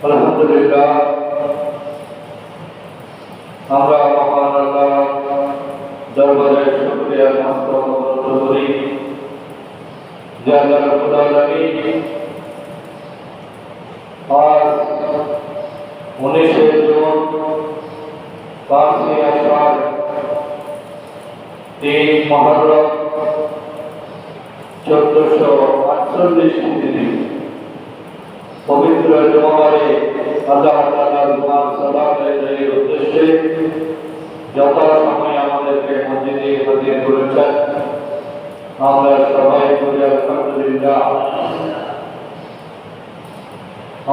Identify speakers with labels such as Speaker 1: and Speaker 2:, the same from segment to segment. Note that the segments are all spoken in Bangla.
Speaker 1: আলহামদুলিল্লাহ আমরা মহান আল্লাহ দরবারে শুকরিয়া মস্তক করি যে আল্লাহ রাব্বুল আলামিন আজ 19 জুন 5 আষাঢ় 3 মুহররম 1448 হিজরি পবিত্র জুমাবারে আল্লাহ তাআলার মান সালাতের উদ্দেশ্যে যথাসময়ে আমাদেরকে মসজিদে হাজির করেছেন। আমরা সবাই বলি আলহামদুলিল্লাহ।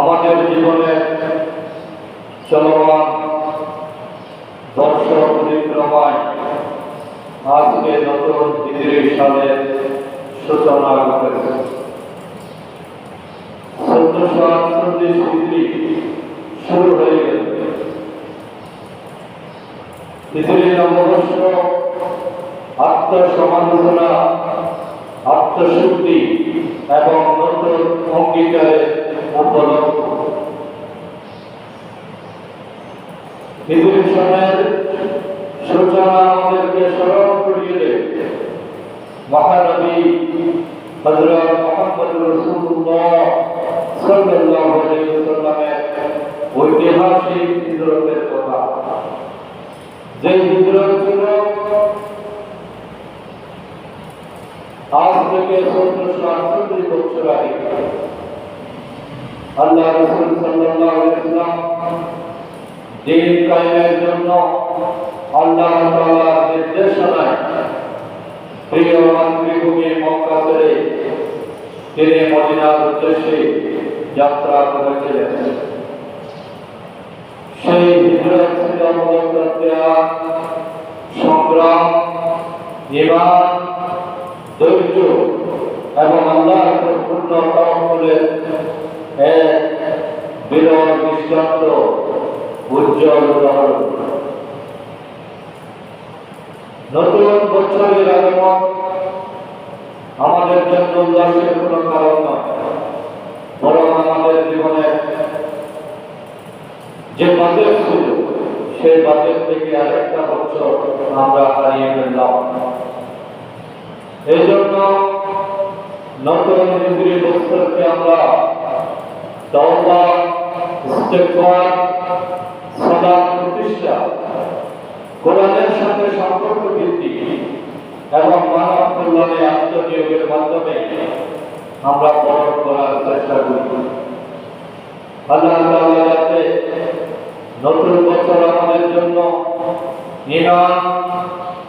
Speaker 1: আমাদের জীবনে চলমান বর্ষ পরিক্রমায় আজকে নতুন হিজরি সালের সূচনা ঘটেছে। 1448 হিজরি শুরু হয়ে গেল। হিজরি নববর্ষ আত্মসমালোচনা, আত্মশুদ্ধি এবং নতুন অঙ্গীকারের উপলক্ষ। হিজরি সনের সূচনা আমাদেরকে স্মরণ করিয়ে দেয় মহানবী হযরত মুহাম্মদ রাসূলুল্লাহ সাল্লাল্লাহু আলাইহি ওয়াসাল্লামের ঐতিহাসিক হিজরতের কথা। যে হিজরত ছিল আজ থেকে 1448 বছর আগে। আল্লাহ রাসূল সাল্লাল্লাহু আলাইহি ওয়াসাল্লাম দিন কায়েমের জন্য আল্লাহ তাআলার নির্দেশনায় প্রিয় মাতৃভূমি মক্কা ছেড়ে তিনি মদিনার উদ্দেশ্যে যাত্রা করেছিলেন। সেই হিজরত ছিল মূলত ত্যাগ, সংগ্রাম, ঈমান, ধৈর্য এবং আল্লাহর পূর্ণ তাওয়াক্কুলের এক বিরল দৃষ্টান্ত, উজ্জ্বল উদাহরণ। নতুন বছরের আগমন আমাদের জন্য উল্লাসের কোনো কারণ নয়, বরং আমাদের জীবনে যে বাজেট ছিল সেই বাজেট থেকে আরেকটা বছর আমরা হারিয়ে ফেললাম। এই জন্য নতুন হিজরি বছরকে আমরা তওবা, ইস্তেগফার, সালাত প্রতিষ্ঠা, কোরআনের সাথে সম্পর্ক বৃদ্ধি এবং মানব কল্যাণে আত্মনিয়োগের মাধ্যমে আমরা বরণ করার চেষ্টা করি। আল্লাহ তাআলা যাতে নতুন বছর আমাদের জন্য ঈমান,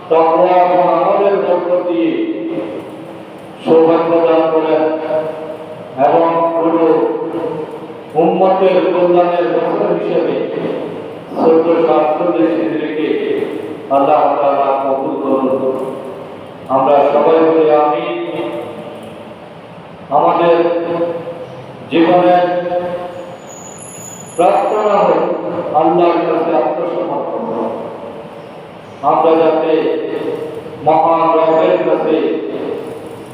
Speaker 1: তাকওয়া এবং আমলের বরকত দিয়ে সৌভাগ্য দান করেন এবং পুরো উম্মতের কল্যাণের বছর হিসেবে 1448 হিজরিকে আল্লাহ তাআলা কবুল করুন। আমরা সবাই বলি আমিন। আমাদের জীবনের প্রার্থনা হোক আল্লাহর কাছে আত্মসমর্পণ। আমরা যাতে মহান রবের কাছে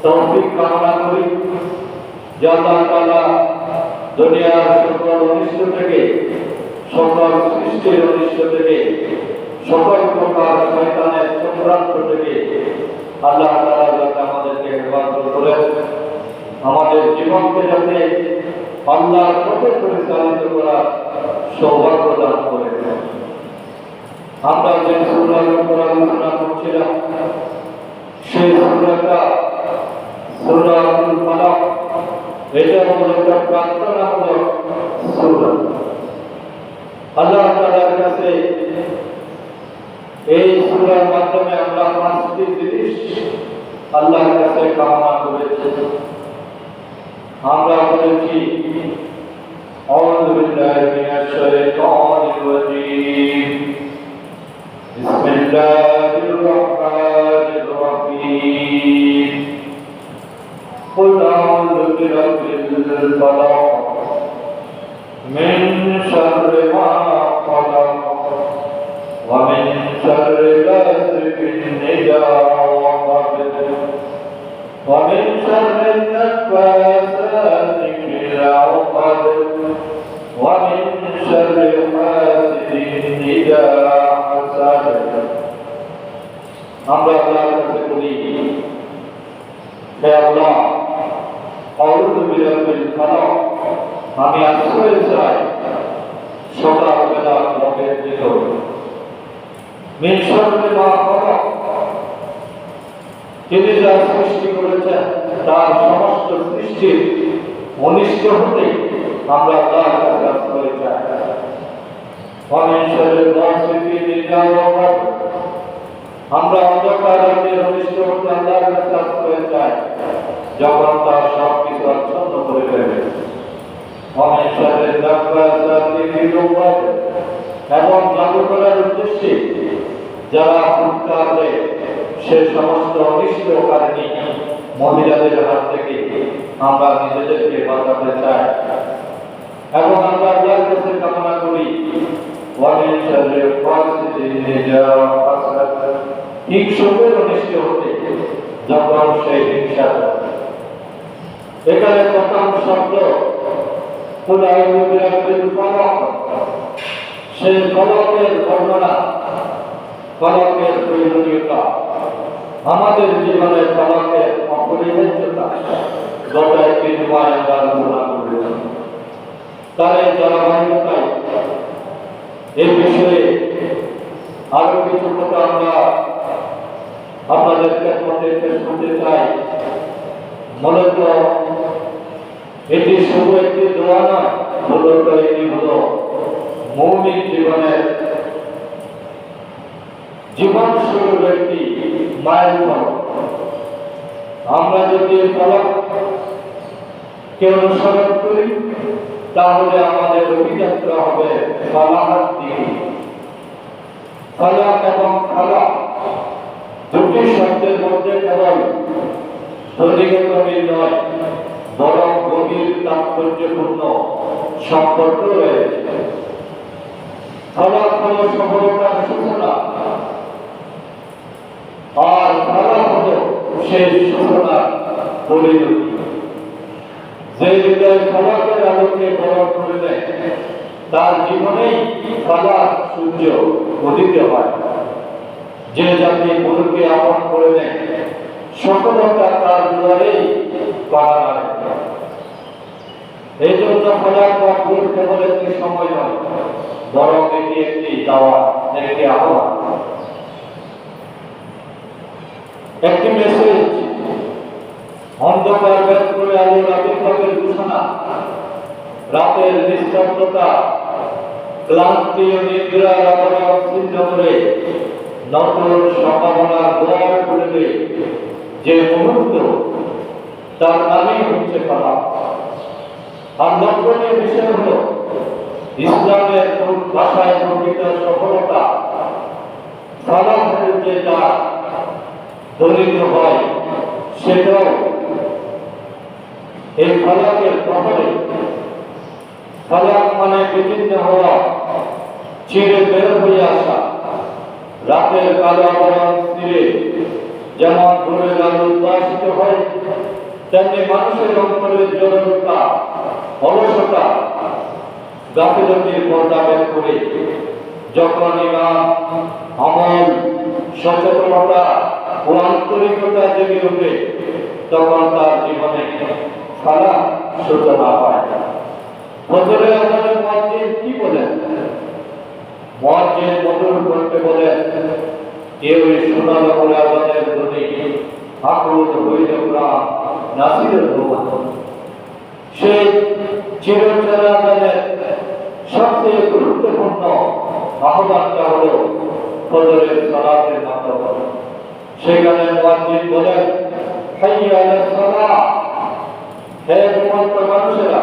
Speaker 1: তৌফিক কামনা করি যে আল্লাহ তাআলা দুনিয়ার সকল অনিষ্ট থেকে, সকল সৃষ্টির অনিষ্ট থেকে, সকল প্রকার শয়তানের চক্রান্ত থেকে আল্লাহ তাআলা যাতে আমাদেরকে হেফাজত করেন, আমাদের জীবনকে যাতে আল্লাহর পথে পরিচালিত করার সৌভাগ্য দান করেন। আমরা যে সূরার উপর আলোচনা করছিলাম সেই সূরাটা সূরাতুল ফালাক। এটা হলো একটা প্রার্থনামূলক সূরা। আল্লাহ তাআলার কাছে এই সূরার মাধ্যমে আমরা 5টি জিনিস আল্লাহর কাছে কামনা করেছি। আমরা বলেছি আউযু বিল্লাহি মিনাশ শাইতানির রাজীম, বিসমিল্লাহির রহমানির রহিম, কুল আউযু বিরাব্বিল ফালাক মিন শাররি মা খালাক ওয়া মিন শাররি গাসিকিন ইযা ওয়াকাব ওয়া মিন শাররি নাফাসাতি ফিল উকাদ ومن হে আল্লাহ, আউযু বিরাব্বিল ফালাক, আমি আশ্রয় চাই সকালবেলা রবের নিকট। মিন শাররি মা খালাক, তিনি যা সৃষ্টি করেছেন তার সমস্ত সৃষ্টির অনিষ্ট হতে আমরা তার কাছে আশ্রয় চাই। ওয়ামিন শাররি গাসিকিন ইযা ওয়াকাব, আমরা অন্ধকার রাতের অনিষ্ট হতে আল্লাহর কাছে আশ্রয় চাই যখন তার সব কিছু আচ্ছন্ন করে ফেলবে। ওয়ামিন শাররি দাব্বাসাতি ফিল আরদ, এবং জাদু করার উদ্দেশ্যে যারা ফুৎকার দেয় সে সমস্ত অনিষ্টকারিণী মহিলাদের হাত থেকে আমরা নিজেদেরকে বাঁচাতে চাই। এবং আমরা আল্লাহর কাছে কামনা করি ওয়ামিন শাররি ফাসিকিন ইযা হাসাদ, হিংসুকের অনিষ্ট হতে যখন সে হিংসা করে। এখানে প্রথম শব্দ কুল আউযু বিরাব্বিল ফালাক, সেই ফলকের বর্ণনা, ফলকের প্রয়োজনীয়তা, আমাদের জীবনে ফলকের অপরিহার্যতা গত একদিন আমরা আলোচনা করেছি। তার এই ধারাবাহিকতায় এই বিষয়ে আরো কিছু কথা আমরা আপনাদের মধ্যে পেশ করতে চাই। মূলত এটি শুধু একটি দোয়া নয়, মূলত এটি হলো মুমিন জীবনের জীবন শুরুর একটি মাইলফলক। আমরা যদি ফলককে অনুসরণ করি তাহলে আমাদের অভিযাত্রা হবে ফালাহার দিকে। ফালাক এবং ফালাক দুটি শব্দের মধ্যে কেবল ধ্বনিগত মিল নয়, বরং গভীর তাৎপর্যপূর্ণ সম্পর্ক রয়েছে। ফালাক হলো সফলতার সূচনা, আর ফালাক হলো সেই সূচনার পরিণতি। যে হৃদয় ফালাকের আলোকে বরণ করে নেয় তার জীবনেই ফালাক সূর্য উদিত হয়। যে জাতি গুরুকে আপন করে নেয় সফলতা তার দুয়ারেই পাড়া নাড়ে। এই জন্য ফালাক বা গুর কেবল একটি সময় নয়, বরং এটি একটি দাওয়াত, একটি আহ্বান, একটি মেসেজ। অন্ধকার ভেদ করে আলোর আবির্ভাবের ঘোষণা, রাতের নিস্তব্ধতা, ক্লান্তি ও নিদ্রার আবরণ ছিন্ন করে নতুন সম্ভাবনার দ্বার খুলবে যে মুহূর্ত, তার নামই হচ্ছে ফালাক। আর লক্ষণীয় বিষয় হল ইসলামের ভাষায় প্রকৃত সফলতা ফালাকের যে দ্বার দলিত হয় সেটাও এই ফালাকের প্রভাবে। ফালাক মানে বিচ্ছিন্ন হওয়া, চিরে বের হয়ে আসা, রাতের কালো আবরণ ছিঁড়ে যেমন ভোরের আলো উদ্ভাসিত হয় তেমনি মানুষের অন্তরের জড়তা, অলসতা, গাফিলতির পর্দা বের করে যখন ইমান, আমল, সচেতনতা ও আন্তরিকতা জেগে ওঠে তখন তার জীবনে ফালাক সূচনা হয়। ফজরের আজানে মুয়াজ্জিন কি বলেন? মুয়াজ্জিন মধুর কণ্ঠে বলেন, কেউ শোনালো বলে আজানের ধ্বনি আকুল হইল প্রাণ নাসিরের ভুবন। সেই চিরচেনা আজানের সবচেয়ে গুরুত্বপূর্ণ আহ্বানটা হলো ফজরের সালাতের মাধ্যমে। সেখানে মুয়াজ্জিন বলেন, হাইয়া আলাস সালাহ, হে ঘুমন্ত মানুষেরা,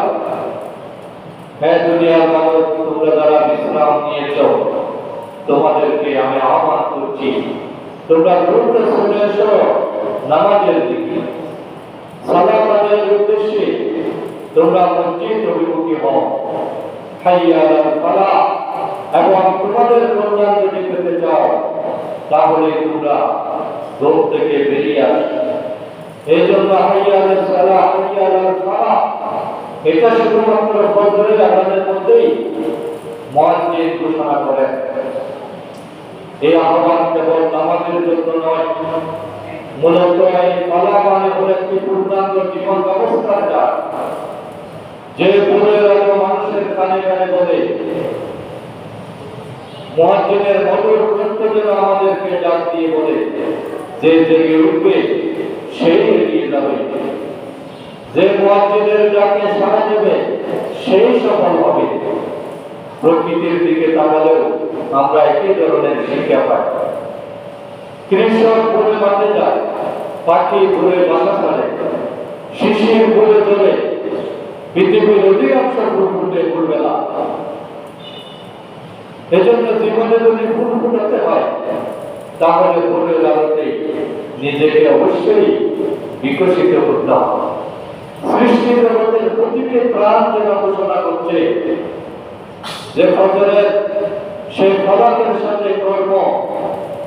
Speaker 1: হে দুনিয়ার মানুষ, তোমরা যারা বিশ্রাম নিয়েছ তোমাদেরকে আমি আহ্বান করছি, তোমরা দ্রুত চলে এসো নামাজের দিকে। সালাত আদায়ের উদ্দেশ্যে তোমরা মসজিদ অভিমুখী হও। হাইয়া আলাল ফালাহ, এবং তোমাদের কল্যাণ যদি পেতে চাও তাহলে তোমরা ঘুম থেকে বেরিয়ে আসো। এই জন্য হাইয়া আলাল সালাহ, হাইয়া আলাল ফালাহ, এটা শুধুমাত্র ফজরের আজানের মধ্যেই মুয়াজ্জিন ঘোষণা করেন। এই আহ্বান কেবল নামাজের জন্য নয়, মূলত এই কলা মানে হলো একটি পূর্ণাঙ্গ জীবন ব্যবস্থার ডাক, যে দূরের আলো মানুষের কানে কানে বলে মুয়াজ্জিনের মধুর কণ্ঠ যেন আমাদেরকে ডাক দিয়ে বলে যে জেগে উঠবে সেই এগিয়ে যাবে, যে মুয়াজ্জিনের ডাকে সাড়া দেবে সেই সফল হবে। প্রকৃতির দিকে তাকালেও আমরা একই ধরনের শিক্ষা পাই। কৃষক ভোরে মাঠে যায়, পাখি ভোরে বাসা ছাড়ে, শিশির ভোরে জ্বলে, পৃথিবীর অধিকাংশ ফুল ফুটে ভোরবেলা। এজন্য জীবনে যদি ফুল ফুটাতে হয় তাহলে ভোরের আলোতে নিজেকে অবশ্যই বিকশিত করতে হবে। সৃষ্টি জগতের প্রতিটি প্রাণ যেন ঘোষণা করছে যে ফজরের সেই ফলাকের সাথে কর্ম,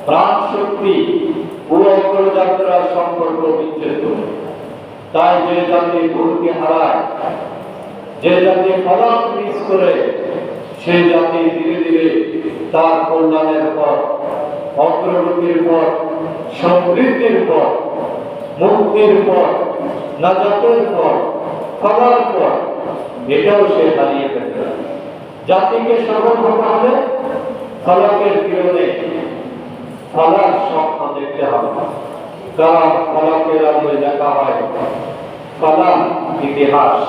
Speaker 1: প্রাণ শক্তি ও অগ্রযাত্রার সম্পর্ক বিচ্ছেদ। তাই যে জাতি ভোরকে হারায়, যে জাতি ফলাক মিস করে, সেই জাতি ধীরে ধীরে তার কল্যাণের পর, অগ্রগতির পর, সমৃদ্ধির পর, মুক্তির পর, নাজাতের পর, ফলার পর এটাও সে হারিয়ে ফেলবে। জাতিকে সফল হতে হলে ফলাকের কিরণে ফলার স্বপ্ন দেখতে হবে, কারণ ফলাকের আলোয় দেখা হয় ফলার ইতিহাস।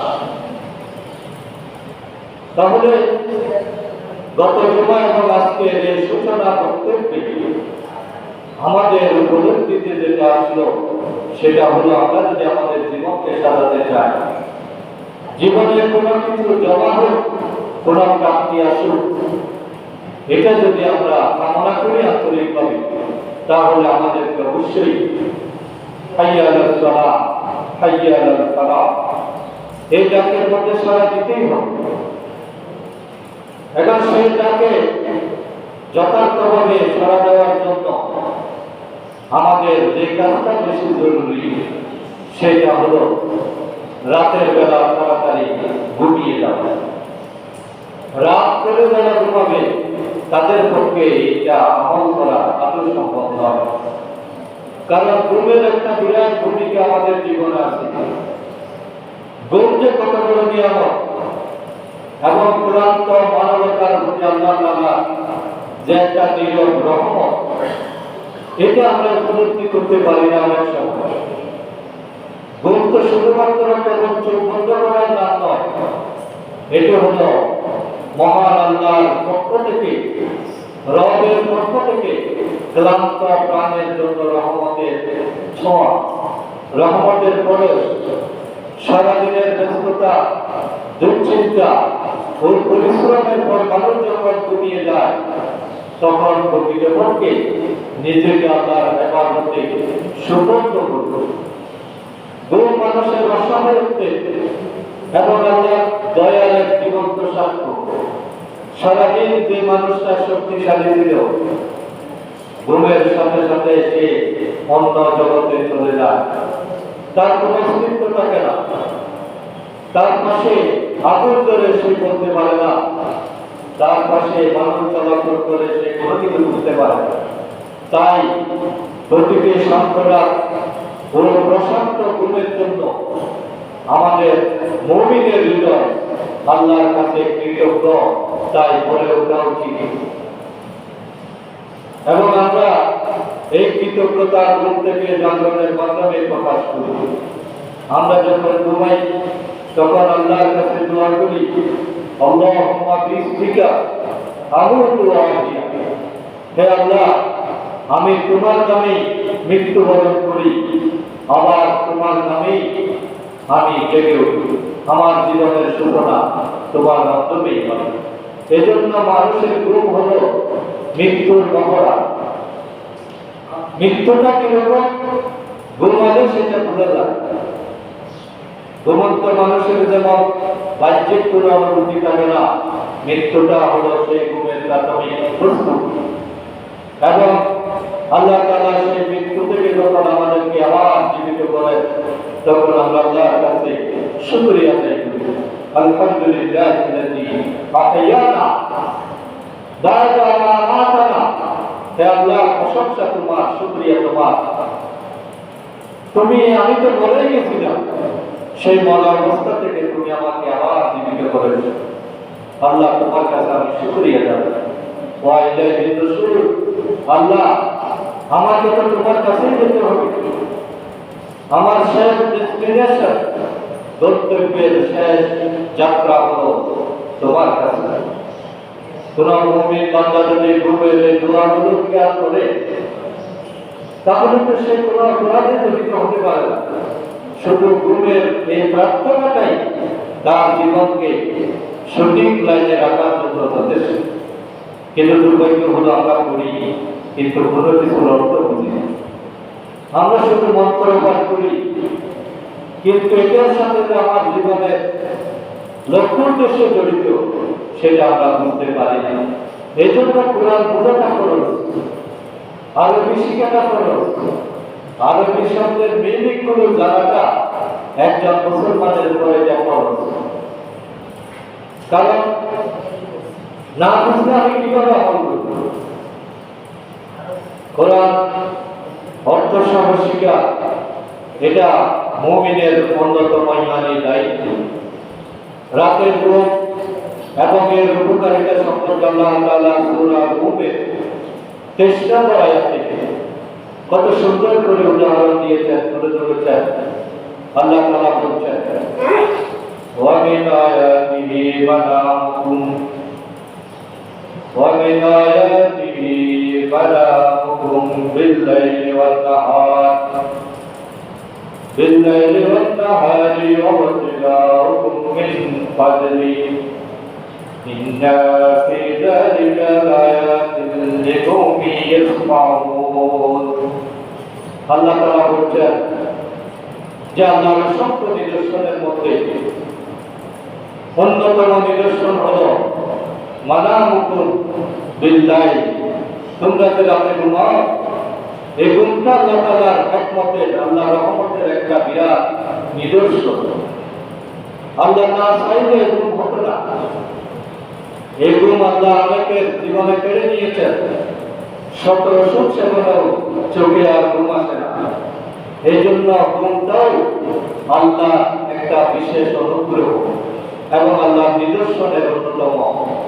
Speaker 1: তাহলে গত জুমা এবং আজকের এই সূচনা বক্তব্যে আমাদের উপলব্ধিতে যেটা আসলো সেটা হলো, আমরা যদি আমাদের জীবনকে সাজাতে চাই, জীবনে কোনো কিছু জমা হোক, কোনো প্রাপ্তি আসুক, এটা যদি আমরা কামনা করি আন্তরিকভাবে, তাহলে আমাদেরকে অবশ্যই হাইয়া আলাস সালাহ, হাইয়া আলাল ফালাহ এই ডাকের মধ্যে সাড়া দিতেই হবে। এখন সেই ডাকে যথার্থভাবে সাড়া দেওয়ার জন্য আমাদের যে কাজটা বেশি জরুরি সেটা হলো রাতের বেলা তাড়াতাড়ি ঘুমিয়ে যাওয়া। রাত করে যারা ঘুমাবে তাদের পক্ষে এটা আমল করা আদৌ সম্ভব নয়, কারণ ঘুমের একটা বিরাট ভূমিকা আমাদের জীবনে আছে। ঘুম যে কত বড় নিয়ামত এবং ক্লান্ত মানবতার প্রতি আল্লাহ তাআলা যে একটা নীরব রহমত, এটা আমরা উপলব্ধি করতে পারি না অনেক সময়। ঘুম তো শুধুমাত্র কেবল চোখ বন্ধ করার নাম নয়, এটা হলো মহান আল্লাহর পক্ষ থেকে, রবের পক্ষ থেকে ক্লান্ত প্রাণের জন্য রহমতের ছোঁয়া, রহমতের পরশ। সারাদিনের ব্যস্ততা, দুশ্চিন্তা ও পরিশ্রমের পর মানুষ যখন ঘুমিয়ে যায় তখন প্রকৃতপক্ষে নিজেকে আল্লাহর হেফাজতে সুবদ্ধ করত। ঘুম মানুষের অসহায় উঠতে এবং আল্লাহ দয়ার এক জীবন্ত সাক্ষ্য। সারাদিন যে মানুষটা শক্তিশালী ছিল, ঘুমের সাথে সাথে সে অন্য জগতে চলে যায়, তার কোনো অস্তিত্ব থাকে না, তার পাশে আগুন ধরে সে বলতে পারে না, তার পাশে মানুষ চলাচল করে সে কোনো কিছু বুঝতে পারে না। তাই প্রতিটি শান্তরা ও প্রশান্ত ঘুমের জন্য আমাদের মুমিনের হৃদয় আল্লাহর কাছে কৃতজ্ঞ, তাই বলে ওঠা উচিত। এবং আমরা এই কৃতজ্ঞতার রূপ থেকে জাগরণের মাধ্যমে প্রকাশ করি। আমরা যখন ঘুমাই তখন আল্লাহর কাছে দোয়া করি, আল্লাহুম্মা বিসমিকা আমুতু ওয়া আহইয়া, হে আল্লাহ, আমি তোমার নামেই মৃত্যুবরণ করি, আবার তোমার নামেই আমি জেগে উঠি। আমার জীবনের সূচনা তোমার মাধ্যমেই হয়। এজন্য মানুষের ঘুম হলো মৃত্যুর মহড়া। মৃত্যুটা কিরকম? ঘুমালে সেটা ভুলে যায়। ঘুমন্ত মানুষের যেমন বাহ্যিক কোনো অনুভূতি থাকে না, মৃত্যুটা হলো সেই ঘুমের প্রাথমিক প্রস্তুতি। এবং আল্লাহ তাআলা সেই মৃত্যু থেকে যখন আমাদেরকে আবার জীবিত করে তখন আমরা আল্লাহর কাছে শুকরিয়া আদায় করি। আলহামদুলিল্লাহিল্লাযী আহইয়ানা বা'দা মা আমাতানা। হে আল্লাহ, প্রশংসা তোমার, শুকরিয়া তোমার, আমি তো মরে গেছিলাম, সেই মরা অবস্থা থেকে তুমি আমাকে আবার জীবিত করেছো। আল্লাহ তোমার কাছে আমি শুকরিয়া জানাই। ওয়া ইলাইহি রাসূল, আল্লাহ আমাকে তো তোমার কাছেই যেতে হবে। আমার শেষ ডেস্টিনেশন, গন্তব্যের শেষ যাত্রা হলো তোমার কাছে। কোন মুমিন বান্দা যদি ঘুমের এই দোয়াগুলো খেয়াল করে, তাহলে তো সে কোনো অপরাধে জড়িত হতে পারে না। শুধু ঘুমের এই প্রার্থনাটাই তার জীবনকে সঠিক লাইনে রাখার জন্য যথেষ্ট। কিন্তু দুর্ভাগ্য হলো আমরা করি, কিন্তু কোনো কিছুর অর্থ বুঝি না। আমরা শুধু মন্ত্র পাঠ করি, কিন্তু এটার সাথে যে আমার জীবনের লক্ষ্য উদ্দেশ্য জড়িত সেটা আমরা বুঝতে পারি না। এই জন্য কোরআন বোঝাটা খরচ, আরবি শিখাটা খরচ, আরবি শব্দের মিনিং গুলো জানাটা একজন মুসলমানের উপরে এটা খরচ। কারণ না বুঝলে আমি কিভাবে আমল করব? কোরআন অর্থ সহ শিখা এটা মুমিনের অন্যতম ইমানি দায়িত্ব। রাতের ঘুম এবং এর উপকারিতা সম্পর্কে আল্লাহ তাআলা সূরা রুমে 23 নম্বর আয়াত থেকে কত সুন্দর করে উদাহরণ দিয়েছেন, তুলে ধরেছেন। আল্লাহ তাআলা বলছেন, ওয়া মিন আয়াতিহি মানামুকুম ওয়া মিন আয়াতিহি মানামুকুম বিল-লাইলি ওয়ান-নাহার বিল-লাইলি ওয়ান-নাহারি ওয়া ইবতিগাউকুম মিন ফাদলি ইন্না ফি যালিকা লায়াতিন লিকাওমিন ইয়াসমাউন। আল্লাহ তাআলা বলছেন যে আল্লাহর অসংখ্য নিদর্শনের মধ্যে অন্যতম নিদর্শন হলো মানামুকুম বিল-লাইল, তোমরা যে রাতে ঘুমাও, এই ঘুমটা আল্লাহ তাআলার হিকমতের, আল্লাহর রহমতের একটা বিরাট নিদর্শন। আল্লাহ না চাইলে ঘুম হতো না। এই ঘুম আল্লাহ অনেকের জীবনে কেড়ে নিয়েছেন। শত ওষুধ সেবনেও চোখে আর ঘুম আসে না। এই জন্য ঘুমটাও আল্লাহ একটা বিশেষ অনুগ্রহ এবং আল্লাহর নিদর্শনের অন্যতম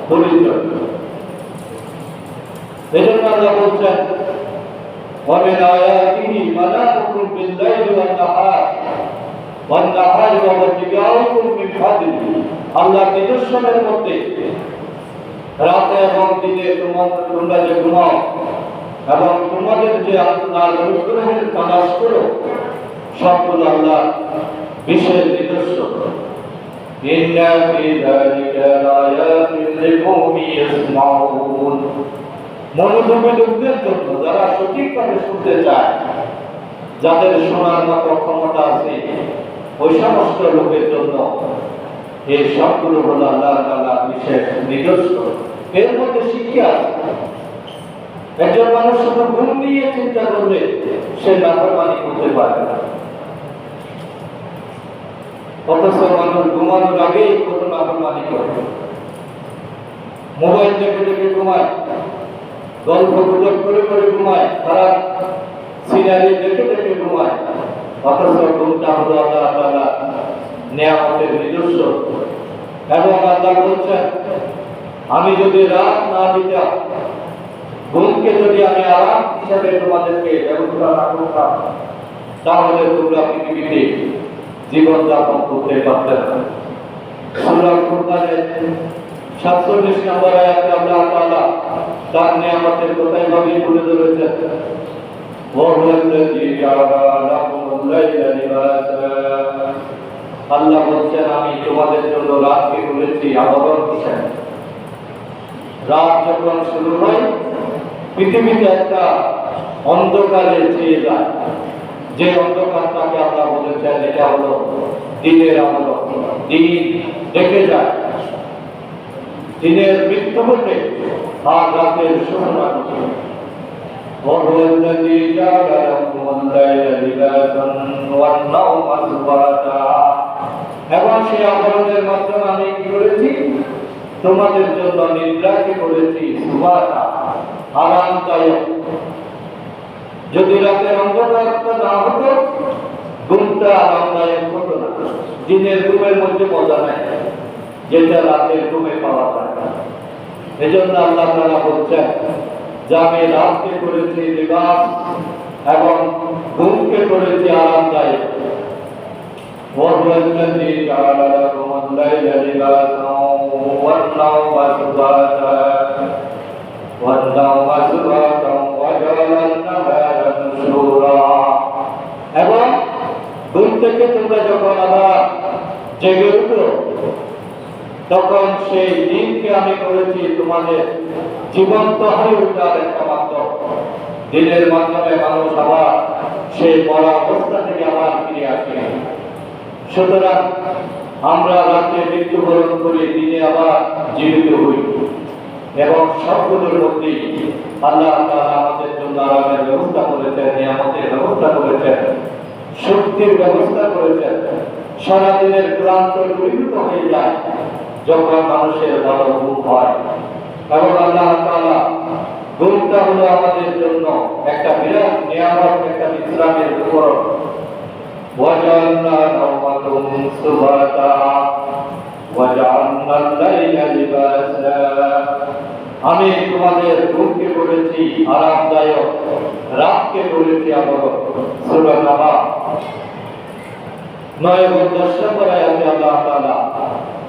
Speaker 1: পরিচয়। এই জন্য আল্লাহ বলছেন, ওয়া মিন আয়াতিহি মানামুকুম বিল-লাইলি ওয়ান-নাহার ওয়ান-নাহারি ওয়া ইবতিগাউকুম মিন ফাদলিহি। আল্লাহর নিদর্শনের মধ্যে রাতে এবং দিনে তোমরা যে ঘুমাও এবং তোমাদের যে আল্লাহর অনুগ্রহের তালাশ করো, সবগুলো আল্লাহ বিশেষ নিদর্শন। ইন্না ফি যালিকা লায়াতিন লিকাওমিন ইয়াসমাউন। মনোযোগী লোকদের জন্য, যারা সঠিকভাবে শুনতে চায়, যাদের শোনার মতো ক্ষমতা আছে, ওই সমস্ত লোকের জন্য এই সবগুলো হলো আল্লাহ তাআলার বিশেষ নিদর্শন। এর মধ্যে শিক্ষা আছে। একজন মানুষ শুধু ঘুম নিয়ে চিন্তা করলে সে নাফরমানি করতে পারে না, অথচ মানুষ ঘুমানোর আগেই কত নাফরমানি করে। মোবাইল দেখে দেখে ঘুমায়, গল্প গুজব করে করে ঘুমায়, খারাপ সিনারি দেখে দেখে ঘুমায়, অথচ ঘুমটা হলো আল্লাহ তাআলা নিয়ামতের নিদর্শন। এবং আল্লাহ বলছেন, আমি যদি রাত না দিতাম, ঘুমকে যদি আমি আরাম হিসাবে তোমাদেরকে ব্যবস্থা না করতাম, তাহলে তোমরা পৃথিবীতে জীবনযাপন করতে পারতে না। সূরা ফুরকানের 47 নম্বর আয়াতে আল্লাহ তাআলা তার নিয়ামতের কথা এভাবে বলে ধরেছেন, ওয়া হুয়াল্লাযী জাআলা লাকুমুল লাইলা লিবাসা। আল্লাহ বলছেন, আমি তোমাদের জন্য রাতকে করেছি আবরণ হিসেবে। রাত যখন শুরু হয়, পৃথিবীতে একটা অন্ধকারে চেয়ে যায়, যে অন্ধকারটাকে আল্লাহ বলেছেন এটা হলো দিনের আলো। দিন ডেকে যায়, দিনের মৃত্যু ঘটে আর রাতের সূচনা ঘটে। وهو الذي جعل لكم الليل لباسا والنوم سباتا। এবং সেই আবরণের মাধ্যমে আমি কি করেছি? তোমাদের জন্য নিদ্রাকে করেছি সুবাতা, আরামদায়ক। যদি রাতের অন্ধকারটা না হতো ঘুমটা আরামদায়ক হতো না। দিনের ঘুমের মধ্যে মজা নাই, যেটা রাতের ঘুমে পাওয়া যায় না। এজন্য আল্লাহ তাআলা বলছেন যে আমি রাতকে করেছি লিবাস এবং ঘুমকে করেছি আরামদায়ক। وهو الذي جعل لكم الليل لباسا والنوم سباتا وجعل النهار نشورا। এবং ঘুম থেকে তোমরা যখন আবার জেগে উঠো তখন সেই দিনকে আমি করেছি তোমাদের জীবন্ত হয়ে ওঠার একটা মাধ্যম। দিনের মাধ্যমে মানুষ আবার সেই মরা অবস্থা থেকে আবার ফিরে আসে। সুতরাং আমরা রাতে মৃত্যুবরণ করি, দিনে আবার জীবিত হই। এবং সবগুলোর মধ্যে আল্লাহ তাআলা আমাদের জন্য আরামের ব্যবস্থা করেছেন, নিয়ামতের ব্যবস্থা করেছেন, শক্তির ব্যবস্থা করেছেন। সারাদিনের ক্লান্ত দূরীভূত হয়ে যায় যখন মানুষের ভালো ঘুম হয়। এবং আল্লাহ তাআলা ঘুমটা হলো আমাদের জন্য একটা বিরাট নিয়ামত, একটা বিশ্রামের উপকরণ। وجعلنا نومكم سباتا وجعلنا الليل لباسا। আমি তোমাদের ঘুমকে করেছি আরামদায়ক, রাতকে করেছি আবরণ। সূরা নাবা 9 এবং 10 নম্বর আয়াতে আল্লাহ তাআলা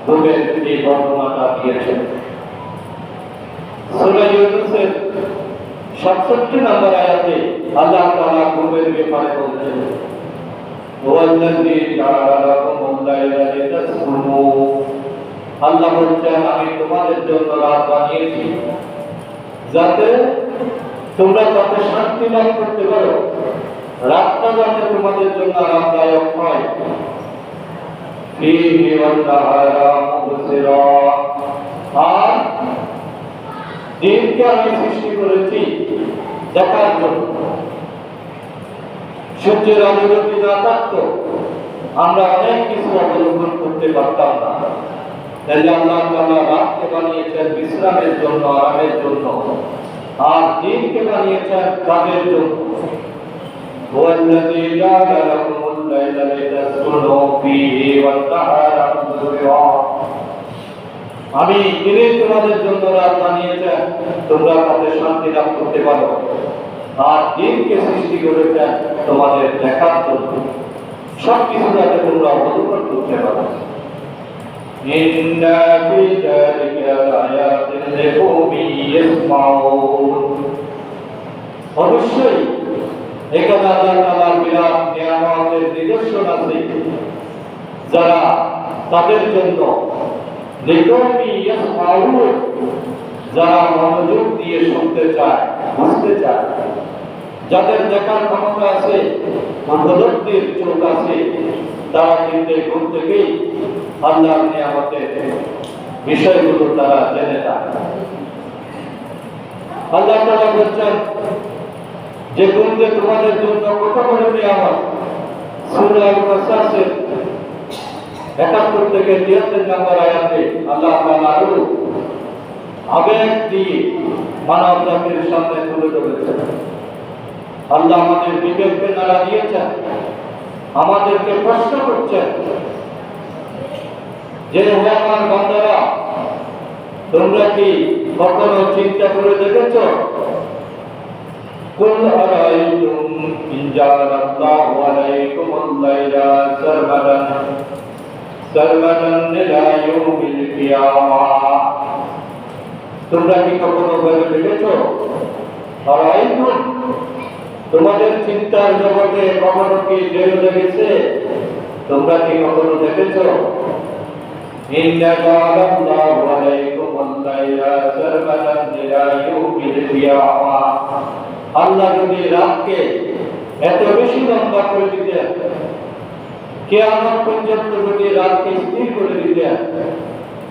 Speaker 1: ঘুমের এই বর্ণনাটা দিয়েছেন। সূরা ইউনূসের 67 নম্বর আয়াতে আল্লাহ তাআলা ঘুমের ব্যাপারে বলছেন আল্লাহ বলছেন আমি তোমাদের জন্য রাত বানিয়েছি যাতে তোমরা তাতে শান্তি লাভ করতে পারো, রাতটা যাতে তোমাদের জন্য আরামদায়ক হয়। আর দিনকে আমি সৃষ্টি করেছি দেখার জন্য। সূর্যের আলো যদি না থাকতো আমরা অনেক কিছু অবলম্বন করতে পারতাম না। তাই আল্লাহ তাআলা রাতকে বানিয়েছেন বিশ্রামের জন্য, আরামের জন্য, আর দিনকে বানিয়েছেন কাজের জন্য। ওয়াল্লাযী জাআলা লাকুমুল লাইলা লিতাসকুনু ফীহি ওয়ান নাহারা মুবসিরা। আমি তিনি তোমাদের জন্য রাত বানিয়েছেন তোমরা তাতে শান্তি লাভ করতে পারো, আর দিনকে সৃষ্টি করেছেন তোমাদের দেখার জন্য, সবকিছু যাতে তোমরা অবলোকন করতে পারো। ইন্না ফি যালিকা লায়াতিন লিকাওমিন ইয়াসমাউন। অবশ্যই এখানে আল্লাহ তাআলার বিরাট নিয়ামতের নিদর্শন আছে যারা তাদের জন্য, লিকাওমিন ইয়াসমাউন, যারা মনোযোগ দিয়ে শুনতে চায়, বুঝতে চায়, যাদের দেখার ক্ষমতা আছে, উপলব্ধির চোখ আছে, তারা কিন্তু ঘুম থেকেই আল্লাহর নিয়ামতের বিষয়গুলো তারা জেনে যায়। আল্লাহ তাআলা বলছেন যে ঘুম যে তোমাদের জন্য কত বড় নিয়ামত। সূরা আল-কাসাসের 71 থেকে 73 নম্বর আয়াতে আল্লাহ তাআলা আরো আবেগ দিয়ে মানব জাতির সামনে তুলে ধরেছেন। আল্লাহ আমাদের বিবেককে নাড়া দিয়েছেন, আমাদেরকে প্রশ্ন করছেন যে হে আমার বান্দারা, তোমরা কি কখনো চিন্তা করে দেখেছ? কুল আরাইতুম ইন জাআলাল্লাহু আলাইকুমুল লাইলা সারমাদান ইলা ইয়াউমিল কিয়ামাহ। তোমরা কি কখনো ভেবে দেখেছ? আরাইতুম, তোমাদের চিন্তার জগতে কখনো কি জেল লেগেছে? তোমরা কি কখনো দেখেছ? ইন্না জাআলাল্লাহু আলাইকুমুল লাইলা সারমাদান ইলা ইয়াউমিল কিয়ামাহ। আল্লাহ যদি রাতকে এত বেশি লম্বা করে দিতেন, কিয়ামত পর্যন্ত যদি রাতকে স্থির করে দিতেন,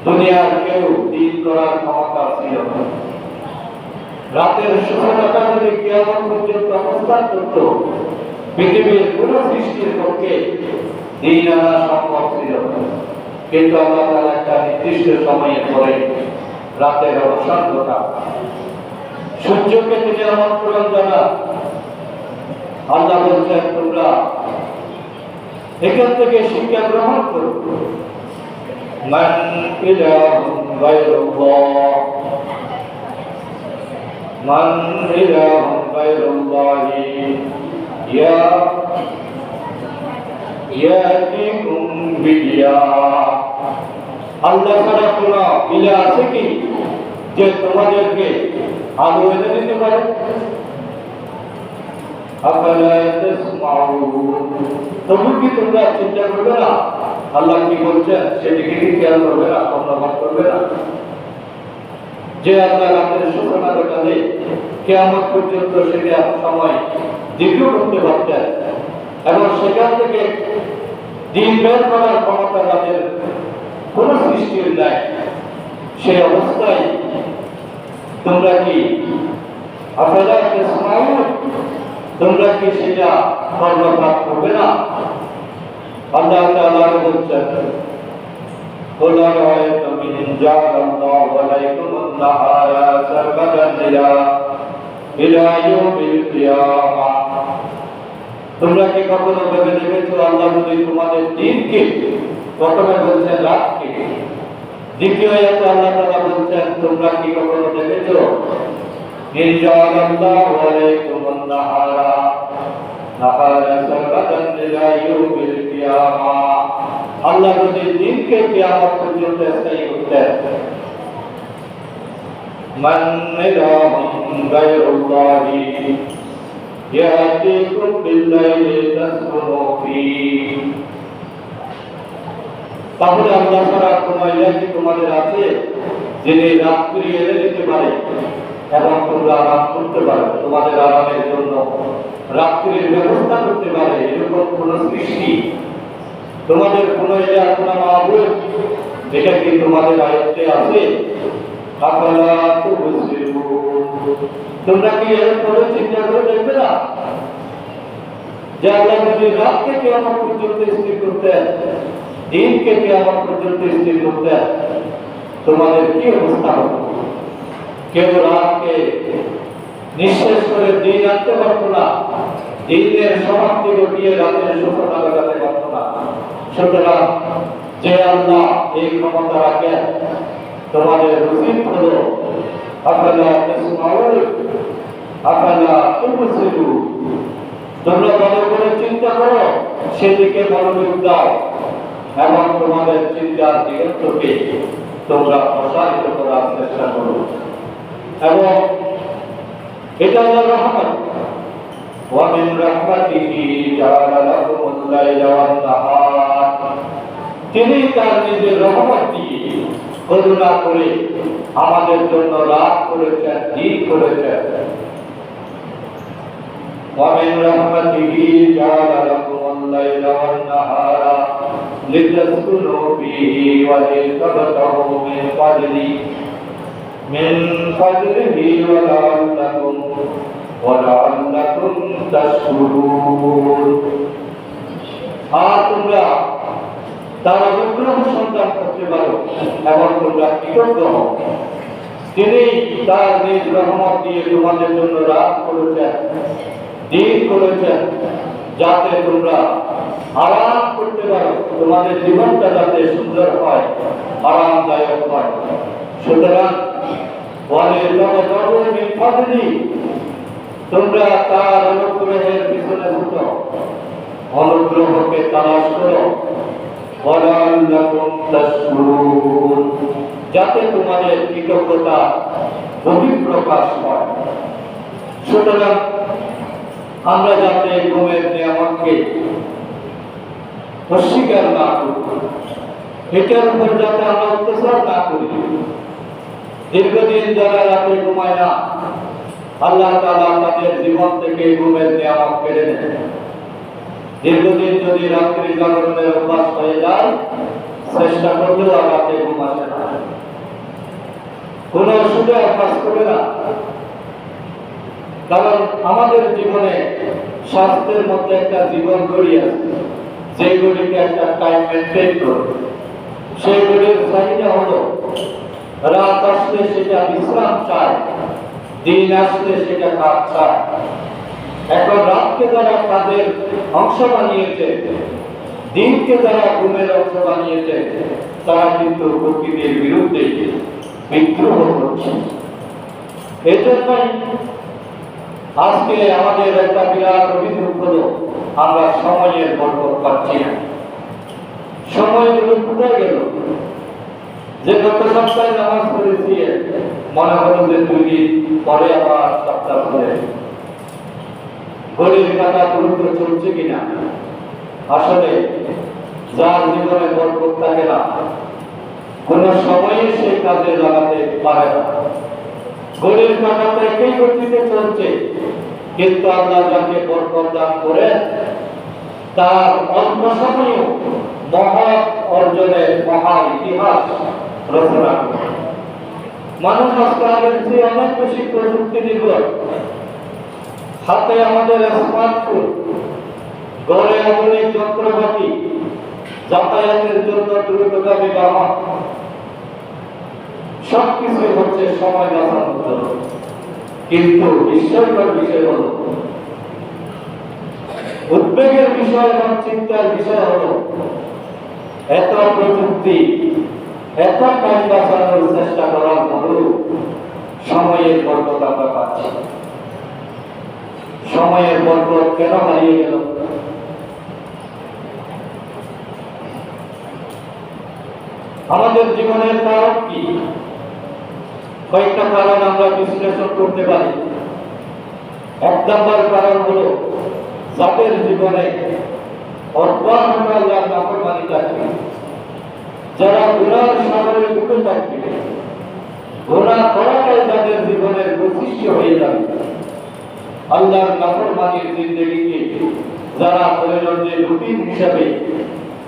Speaker 1: দুনিয়ার কেউ দিন করার ক্ষমতা ছিল না। রাতের সূক্ষ্মতা যদি কিয়ামত পর্যন্ত অবস্থান করত, পৃথিবীর পুরো সৃষ্টির পক্ষে দিন আনা সম্ভব ছিল না। কিন্তু আল্লাহ তাআলা একটা নির্দিষ্ট সময়ের পরে রাতের অবসান ঘটান। সূর্যকে তিনি আমন্ত্রণ জানান। আল্লাহ বলছেন তোমরা এখান থেকে শিক্ষা গ্রহণ করো। মান ইলাহুন গায়রুল্লাহ, মান ইলাহুন গায়রুল্লাহি ইয়াতিকুম বিদিয়া। আল্লাহ ছাড়া কোন ইলাহ আছে কি যে তোমাদেরকে আলো এনে দিতে পারে? আফালা তাসমাউন, তবু কি তোমরা চিন্তা করবে না আল্লাহ কি বলছেন সেদিকে কি খেয়াল করবে না, কর্ণপাত করবে না? যে আল্লাহ রাতের সূচনা ঘটালে কিয়ামত পর্যন্ত সেটা সময় দীর্ঘ করতে পারতেন এবং সেখান থেকে দিন বের করার ক্ষমতা তাদের কোন সৃষ্টির নাই, সেই অবস্থায় তোমরা কি আফালা তাসমাউন, তোমরা কি সেটা কর্ণপাত করবে না? আল্লাহ তাআলা বলছেন قل أرأيتم إن جعل الله عليكم النهار سرمدا إلى يوم القيامة, তোমরা কি কখনো ভেবে দেখেছো আল্লাহ যদি তোমাদের দিনকে, প্রথমে বলছেন রাতকে, দ্বিতীয় আয়াতে আল্লাহ তাআলা বলছেন তোমরা কি কখনো দেখেছো إن جعل الله عليكم النهار سرمدا إلى يوم القيامة, আল্লাহ যদি দিনকে কিয়ামত পর্যন্ত স্থায়ী করতেন। মান ইলাহুন গায়রুল্লাহি ইয়াতিকুম বিল্লাইলি তাসকুনু ফীহি, তাহলে আল্লাহ ছাড়া কোন ইলাহ কি তোমাদের আছে যিনি রাত্রি এনে দিতে পারে এবং তোমরা আরাম করতে পারো, তোমাদের আরামের জন্য রাত্রির ব্যবস্থা করতে পারে? এরকম কোন সৃষ্টি তোমাদের কোন ইলাহ, কোন মাবুদ, এটা কি তোমাদের আয়ত্তে আছে? আফালা তুবসিরুন, তোমরা কি এর পরে চিন্তা করে দেখবে না যে আল্লাহ যদি রাতকে কিয়ামত পর্যন্ত স্থির করতেন, দিনকে কিয়ামত পর্যন্ত স্থির করতেন, তোমাদের কি অবস্থা হতো? কেউ রাতকে নিঃশেষ করে দিন আনতে পারতো না, দিনের সমাপ্তি ঘটিয়ে রাতের সূচনা ঘটাতে পারতো না। সুতরাং যে আল্লাহ এই ক্ষমতা রাখেন, তোমাদের উচিত হলো আফালা তাসমাউন আফালা তুবসিরুন, তোমরা ভালো করে চিন্তা করো, সেদিকে মনোযোগ দাও এবং তোমাদের চিন্তার দিগন্তকে তোমরা প্রসারিত করার চেষ্টা করো। এবং এটা আল্লাহর রহমত, ওয়া মিন রাহমাতিহি জাআলা লাকুমুল লাইলা ওয়ান নাহার, তিনি তার নিজের রহমত দিয়ে করুণা করে আমাদের জন্য রাত করেছেন, দিন করেছেন। ওয়া মিন রাহমাতিহি জাআলা লাকুমুল লাইলা ওয়ান নাহারা লিতাসকুনু ফীহি ওয়া লিতাবতাগু মিন ফাদলিহি ওয়া লাআল্লাকুম তাশকুরুন। আর তোমরা তার অনুগ্রহ সন্ধান করতে পারো এবং তোমরা কৃতজ্ঞ হও। তিনি তার নিজ রহমত দিয়ে তোমাদের জন্য রাত করেছেন, দিন করেছেন, যাতে তোমরা আরাম করতে পারো, তোমাদের জীবনটা যাতে সুন্দর হয়, আরামদায়ক হয়। সুতরাং তোমরা তার অনুগ্রহের পিছনে ছুটো, অনুগ্রহকে তালাশ করো, যাতে তোমাদের কৃতজ্ঞতা বহিঃপ্রকাশ হয়। সুতরাং আমরা যাতে ঘুমের নিয়ামতকে অস্বীকার না করি, এটার উপর যাতে আমরা অত্যাচার না করি। দীর্ঘদিন যারা রাতে ঘুমায় না, আল্লাহ তাআলা তাদের জীবন থেকে ঘুমের নিয়ামত কেড়ে নেন। দীর্ঘদিন যদি রাত্রি জাগরণের অভ্যাস হয়ে যায়, চেষ্টা করলেও আর রাতে ঘুম আসে না, কোন ওষুধে অভ্যাস করে না। কারণ আমাদের জীবনে স্বাস্থ্যের মধ্যে একটা জীবন ঘড়ি আছে, যে ঘড়িকে একটা টাইম মেনটেন করে। সেই ঘড়ির চাহিদা হলো রাত আসলে সেটা বিশ্রাম চায়, দিন আসলে সেটা কাজ চায়। এখন রাতকে যারা কাজের অংশ বানিয়েছে, দিনকে যারা ঘুমের অংশ বানিয়েছে তারা কিন্তু প্রকৃতির বিরুদ্ধে বিদ্রোহ করছে। এজন্যই আজকে আমাদের একটা বিরাট অভিযোগ হলো আমরা সময়ের বরকত পাচ্ছি না। সময়গুলো কোথায় গেল? যে গত সপ্তাহে নামাজ পড়েছি মনে হলো যে 2 দিন পরে আবার সপ্তাহ পরে ঘড়ির কাঁটা দ্রুত চলছে কিনা। আসলে যার জীবনে বরকত থাকে না কোন সময়ে সেই কাজে লাগাতে পারে না। ঘড়ির কাঁটাটা একই গতিতে চলছে, কিন্তু আল্লাহ যাকে বরকত দান করে তার অল্প সময়ে মহা অর্জনের মহা ইতিহাস রচনা করে। মানুষ আজকে আগের চেয়ে অনেক বেশি প্রযুক্তি নির্ভর। হাতে আমাদের স্মার্টফোন, ঘরে আধুনিক যন্ত্রপাতি, যাতায়াতের জন্য দ্রুতগামী বাহন, সবকিছু হচ্ছে সময় বাঁচানোর জন্য। কিন্তু বিস্ময়কর বিষয় হলো, উদ্বেগের বিষয় এবং চিন্তার বিষয় হলো এত প্রযুক্তি, এত টাইম বাঁচানোর চেষ্টা করার পরেও সময়ের বরকত আমরা পাচ্ছি। সময়ের বরকত কেন হারিয়ে গেল? আমাদের জীবনের কারণ কি? কয়েকটা কারণ আমরা বিশ্লেষণ করতে পারি। 1 নম্বর কারণ হলো যাদের জীবনে অব্যাহত আল্লাহর নাফরমানি থাকবে, যারা গুনার সাগরে ডুবে থাকবে, গুনাহ করাটাই তাদের জীবনের বৈশিষ্ট্য হয়ে যাবে। আল্লাহর নাফরমানির জিন্দেগিকে যারা প্রয়োজনে রুটিন হিসাবে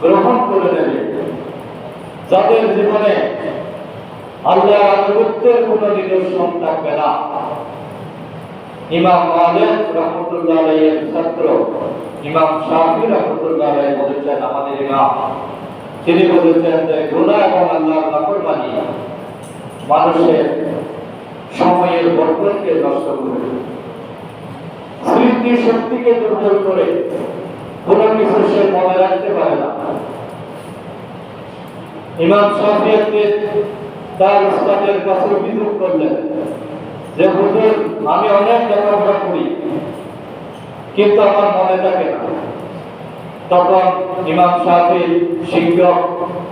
Speaker 1: গ্রহণ করে নেবে, যাদের জীবনে আল্লাহর আনুগত্যের কোনো নিদর্শন থাকবে না। ইমাম মালিক রাহমাতুল্লাহ আলাইহির ছাত্র ইমাম শাফিঈ রাহমাতুল্লাহ আলাইহি বলেছেন, আমাদের ইমাম, তিনি বলেছেন যে গুনাহ এবং আল্লাহর নাফরমানি মানুষের সময়ের বরকতকে নষ্ট করে, স্মৃতি শক্তিকে দুর্বল করে, কোনো কিছু সে মনে রাখতে পারে না। ইমাম শাফিঈ তার উস্তাদের কাছে অভিযোগ করলেন যে হুজুর, আমি অনেক লেখাপড়া করি কিন্তু আমার মনে থাকে না। তখন ইমাম শাফিঈ শিক্ষক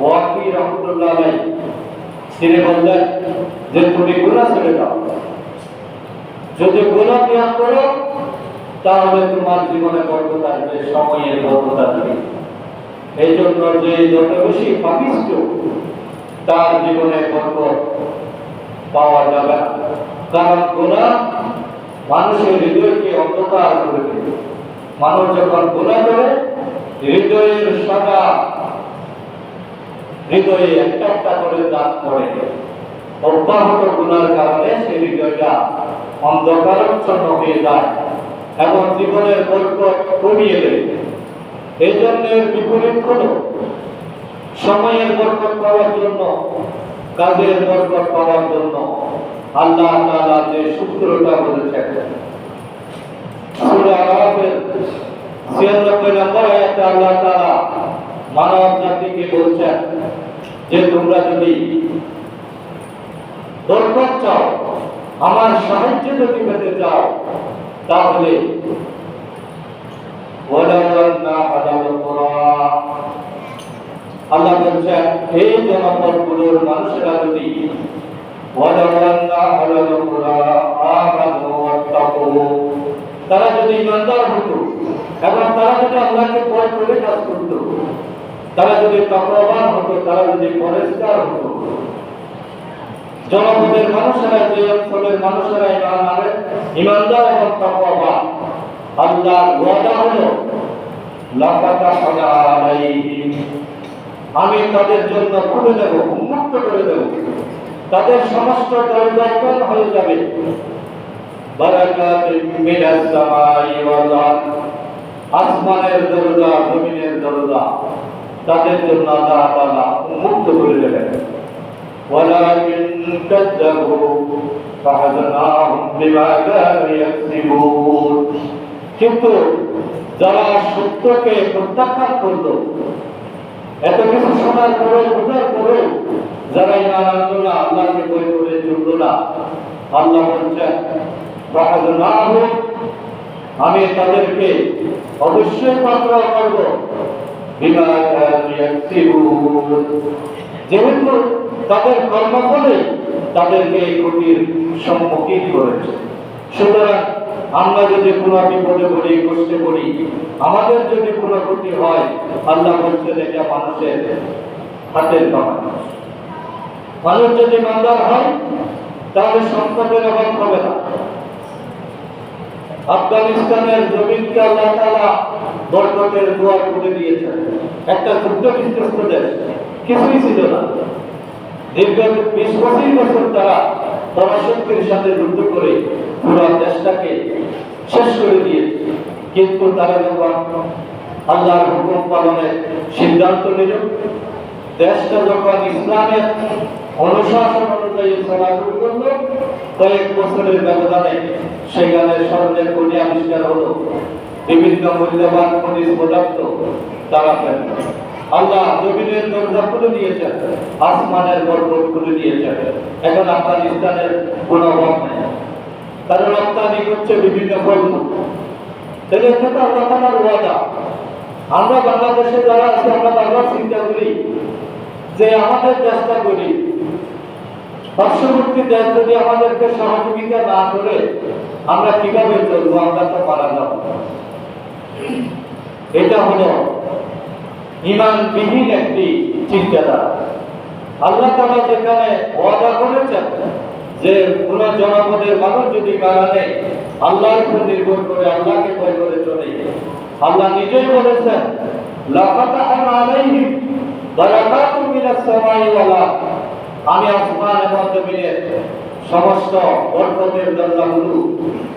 Speaker 1: ওয়াকি রাহমাতুল্লাহ আলাইহি তিনি বললেন যে তুমি গুনাহ ছেড়ে দাও, যদি গুনাহ ত্যাগ করো তাহলে তোমার জীবনে বরকত আসবে, সময়ের বরকত আসবে। এই জন্য যে যত বেশি পাপিষ্ঠ তার জীবনে বরকত পাওয়া যাবে না। কারণ গুনাহ মানুষের হৃদয়কে অন্ধকার করে দেবে। মানুষ যখন গুনাহ করে হৃদয়ের সাদা হৃদয়ে একটা একটা করে দাগ পড়ে, অব্যাহত গুনার কারণে সেই হৃদয়টা অন্ধকারাচ্ছন্ন হয়ে যায় এবং জীবনের বরকত কমিয়ে দেয়। এই জন্য বিপরীত হলো সময়ের বরকত পাওয়ার জন্য, কাজের বরকত পাওয়ার জন্য আল্লাহ তাআলা যে সূত্রটা বলেছেন, সূরা আরাফের 96 নম্বর আয়াতে আল্লাহ তাআলা মানব জাতিকে বলছেন যে তোমরা যদি বরকত চাও, আমার সাহায্য যদি পেতে চাও, তাহলে আল্লাহ বলছেন এই জনপদগুলোর মানুষেরা যদি তারা যদি ইমানদার হতো এবং তারা যদি আল্লাহকে ভয় করে কাজ করত, তারা যদি তাকওয়াবান হতো, তারা যদি পরেশগার হতো, জনপদের মানুষেরা, যে অঞ্চলের মানুষেরা ইমান আনে, ইমানদার এবং তাকওয়াবান, আল্লাহর ওয়াদা হলো লাফাতাহনা আলাইহিম, আমি তাদের জন্য খুলে দেব, উন্মুক্ত করে দেব, তাদের সমস্ত দরজা বন্ধ হয়ে যাবে। বারাকাতুম মিনাস সামাই ওয়াল আরদ, আসমানের দরজা, জমিনের দরজা তাদের জন্য আল্লাহ তাআলা উন্মুক্ত করে দেবেন। ওয়ালাকিন কাযাবু ফাহাজনাহুম বিমা কানু ইয়াকসিবুন, কিন্তু যারা সত্যকে প্রত্যাখ্যান করলো, এত কিছু শোনার পরেও বোঝার পরেও যারা ইমান আনলো না, আল্লাহকে ভয় করে চললো না, আল্লাহ বলছেন আমি তাদেরকে অবশ্যই পাকড়াও করব, যেহেতু তাদের কর্মফলে তাদেরকে এই ক্ষতির সম্মুখীন করেছে। সুতরাং আমরা যদি কোনো বিপদে পড়ি, কষ্টে পড়ি, আমাদের যদি কোনো ক্ষতি হয়, আল্লাহ বলছেন এটা মানুষের হাতের কামান। মানুষ যদি ইমানদার হয় তাহলে সম্পদের অভাব হবে না। আফগানিস্তানের জমিনকে আল্লাহ তাআলা বরকতের দুয়ার খুলে দিয়েছেন। একটা যুদ্ধ বিধ্বস্ত দেশ, কিছুই ছিল না। দীর্ঘ 20-25 বছর তারা পরাশক্তির সাথে যুদ্ধ করে পুরো দেশটাকে শেষ করে দিয়েছে। কিন্তু তারা যখন আল্লাহর হুকুম পালনের সিদ্ধান্ত নিল, দেশটা যখন ইসলামের অনুশাসন অনুযায়ী চলা শুরু করলো, কয়েক বছরের ব্যবধানে সেখানে স্বর্ণের খনি আবিষ্কার হলো, বিভিন্ন মূল্যবান খনিজ পদার্থ তারা পেল। আল্লাহ জমিনের দরজা খুলে দিয়েছেন, আসমানের বরকত খুলে দিয়েছেন। এখন আফগানিস্তানের কোনো অভাব নেই, তারা রপ্তানি করছে বিভিন্ন ফল। তাহলে এটা তো আল্লাহ তাআলার ওয়াদা। আমরা বাংলাদেশে যারা আছি, আমরা বারবার চিন্তা করি যে আমাদের দেশটা গরিব, পার্শ্ববর্তী দেশ যদি আমাদেরকে সহযোগিতা না করে আমরা কিভাবে চলবো? আমরা তো মারা যাব। এটা হলো ঈমানবিহীন একটি চিন্তাধারা। আল্লাহ তাআলা যেখানে ওয়াদা করেছেন যে কোন জনপদের মানুষ যদি মারা নেয়, আল্লাহর উপর নির্ভর করে, আল্লাহকে ভয় করে চলে, আল্লাহ নিজেই বলেছেন লাফাতাহনা আলাইহিম বারাকাতুম মিনাস সামাই ওয়াল আরদ, আমি আসমান এবং জমিনের সমস্ত বরকতের দরজাগুলো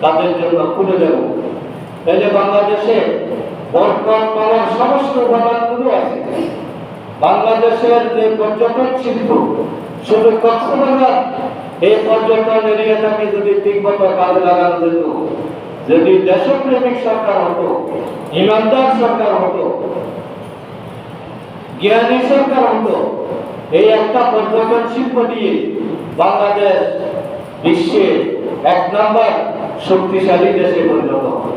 Speaker 1: তাদের জন্য খুলে দেব। তাহলে বাংলাদেশে বরকত পাওয়ার সমস্ত উপাদানগুলো আছে। বাংলাদেশের যে পর্যটন শিল্প, শুধু কক্সবাজার এই পর্যটন এরিয়াটাকে যদি ঠিকমতো কাজে লাগানো যেত, যদি দেশপ্রেমিক সরকার হতো, ইমানদার সরকার হতো, জ্ঞানী সরকার হতো, এই একটা পর্যটন শিল্প দিয়ে বাংলাদেশ বিশ্বের 1 নম্বর শক্তিশালী দেশে পরিণত হবে।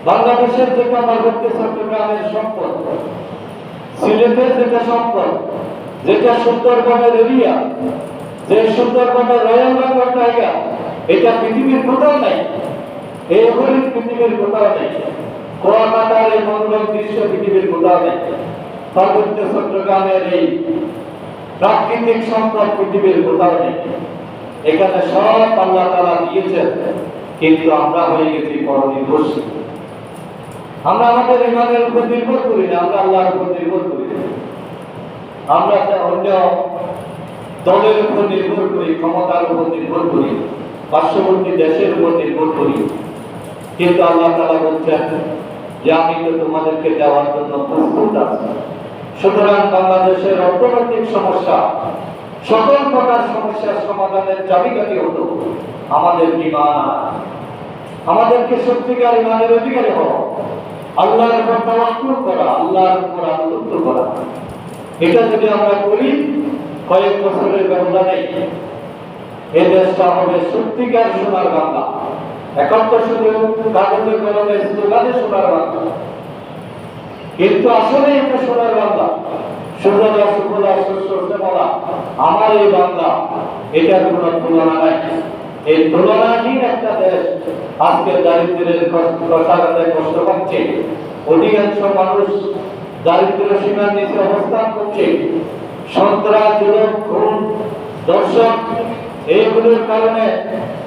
Speaker 1: বাংলাদেশের যেটা পার্বত্য চট্টগ্রামের সম্পদ, সিলেটের যেটা সম্পদ, যেটা সুন্দরবনের এরিয়া, যে সুন্দরবনের রয়্যাল বেঙ্গল টাইগার, এটা পৃথিবীর কোথাও নাই। এই হরিণ পৃথিবীর কোথাও নেই। কুয়াকাটার এই মনোরম দৃশ্য পৃথিবীর কোথাও নেই। পার্বত্য চট্টগ্রামের এই প্রাকৃতিক সম্পদ পৃথিবীর কোথাও নেই। এখানে সব আল্লাহ তাআলা দিয়েছেন, কিন্তু আমরা হয়ে গেছি পরনির্ভরশীল। আমরা আমাদের ইমানের উপর নির্ভর করি না, আমরা আল্লাহর উপর নির্ভর করি। আমরা অন্য দলের উপর নির্ভর করি, ক্ষমতার উপর নির্ভর করি, পার্শ্ববর্তী দেশের উপর নির্ভর করি। কিন্তু আল্লাহ তাআলা বলছেন যে আমি তো তোমাদেরকে দেওয়ার জন্য প্রস্তুত আছি। সুতরাং বাংলাদেশের অর্থনৈতিক সমস্যা, সকল প্রকার সমস্যার সমাধানের চাবিকাঠি হলো আমাদের ঈমান। আমাদেরকে সত্যিকার ঈমানের অধিকারী হওয়া, আল্লাহর উপর তাওয়াক্কুল করা, আল্লাহর উপর আনুগত্য করা। এটা যদি আমরা করি, কয়েক বছরের ব্যবধানে এই দেশটা হবে সত্যিকার সোনার বাংলা। এখন তো শুধু কাগজে কলমে স্লোগানে সোনার বাংলা, কিন্তু আসলে এটা সোনার বাংলা। সুজলা সুফলা শস্য শ্যামলা আমার এই বাংলা, এটার কোনো তুলনা নাই। এই তুলনাহীন একটা দেশ আজকে দারিদ্র্যের কষাঘাতে কষ্ট পাচ্ছে। অধিকাংশ মানুষ দারিদ্র্য সীমার নিচে অবস্থান করছে। সন্ত্রাস, জুলুম, খুন, ধর্ষণ এইগুলোর কারণে